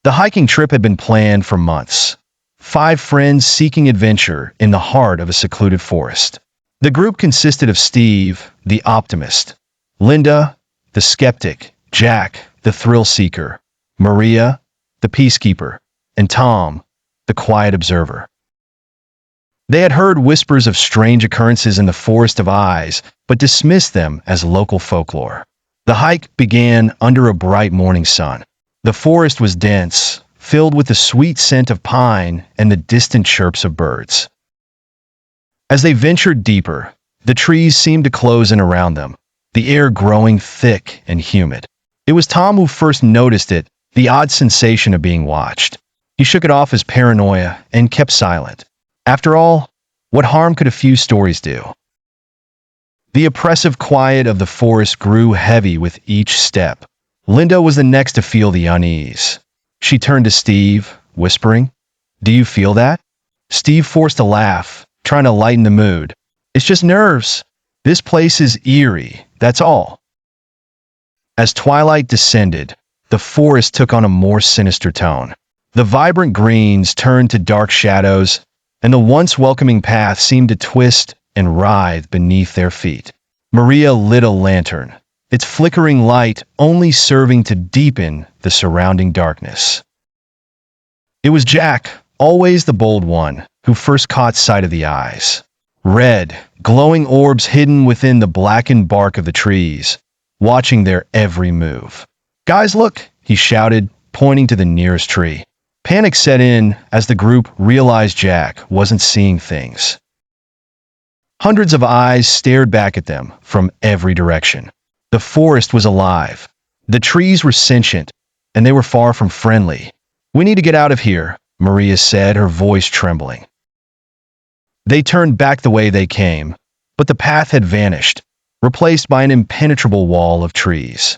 The hiking trip had been planned for months. 5 friends seeking adventure in the heart of a secluded forest. The group consisted of Steve, the optimist, Linda, the skeptic, Jack, the thrill seeker, Maria, the peacekeeper, and Tom, the quiet observer. They had heard whispers of strange occurrences in the Forest of Eyes, but dismissed them as local folklore. The hike began under a bright morning sun. The forest was dense, filled with the sweet scent of pine and the distant chirps of birds. As they ventured deeper, the trees seemed to close in around them, the air growing thick and humid. It was Tom who first noticed it, the odd sensation of being watched. He shook it off as paranoia and kept silent. After all, what harm could a few stories do? The oppressive quiet of the forest grew heavy with each step. Linda was the next to feel the unease. She turned to Steve, whispering, "Do you feel that?" Steve forced a laugh, trying to lighten the mood. "It's just nerves. This place is eerie, that's all." As twilight descended, the forest took on a more sinister tone. The vibrant greens turned to dark shadows, and the once welcoming path seemed to twist and writhe beneath their feet. Maria lit a lantern, its flickering light only serving to deepen the surrounding darkness. It was Jack, always the bold one, who first caught sight of the eyes. Red, glowing orbs hidden within the blackened bark of the trees, watching their every move. "Guys, look!" he shouted, pointing to the nearest tree. Panic set in as the group realized Jack wasn't seeing things. Hundreds of eyes stared back at them from every direction. The forest was alive. The trees were sentient, and they were far from friendly. "We need to get out of here," Maria said, her voice trembling. They turned back the way they came, but the path had vanished, replaced by an impenetrable wall of trees.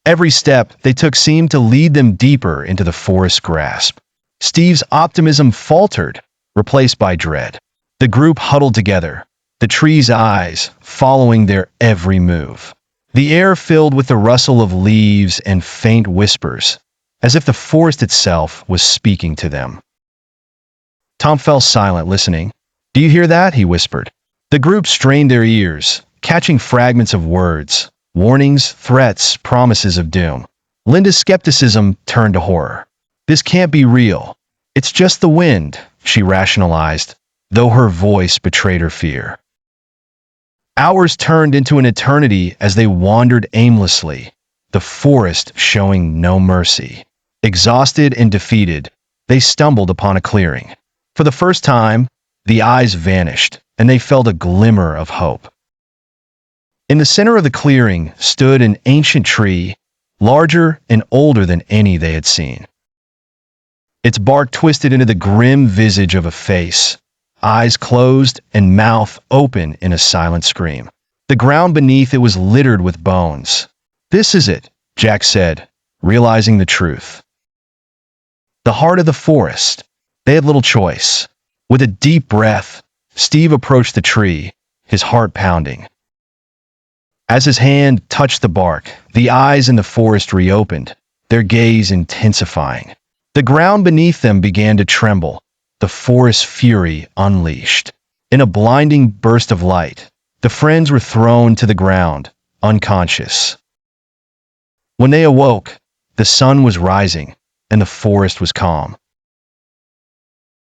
Every step they took seemed to lead them deeper into the forest's grasp. Steve's optimism faltered, replaced by dread. The group huddled together, the trees' eyes following their every move. The air filled with the rustle of leaves and faint whispers, as if the forest itself was speaking to them. Tom fell silent, listening. "Do you hear that?" he whispered. The group strained their ears, catching fragments of words, warnings, threats, promises of doom. Linda's skepticism turned to horror. "This can't be real. It's just the wind," she rationalized, though her voice betrayed her fear. Hours turned into an eternity as they wandered aimlessly, the forest showing no mercy. Exhausted and defeated, they stumbled upon a clearing. For the first time, the eyes vanished, and they felt a glimmer of hope. In the center of the clearing stood an ancient tree, larger and older than any they had seen. Its bark twisted into the grim visage of a face, eyes closed and mouth open in a silent scream. The ground beneath it was littered with bones. "This is it," Jack said, realizing the truth. The heart of the forest. They had little choice. With a deep breath, Steve approached the tree, his heart pounding. As his hand touched the bark, the eyes in the forest reopened, their gaze intensifying. The ground beneath them began to tremble, the forest's fury unleashed. In a blinding burst of light, the friends were thrown to the ground, unconscious. When they awoke, the sun was rising, and the forest was calm.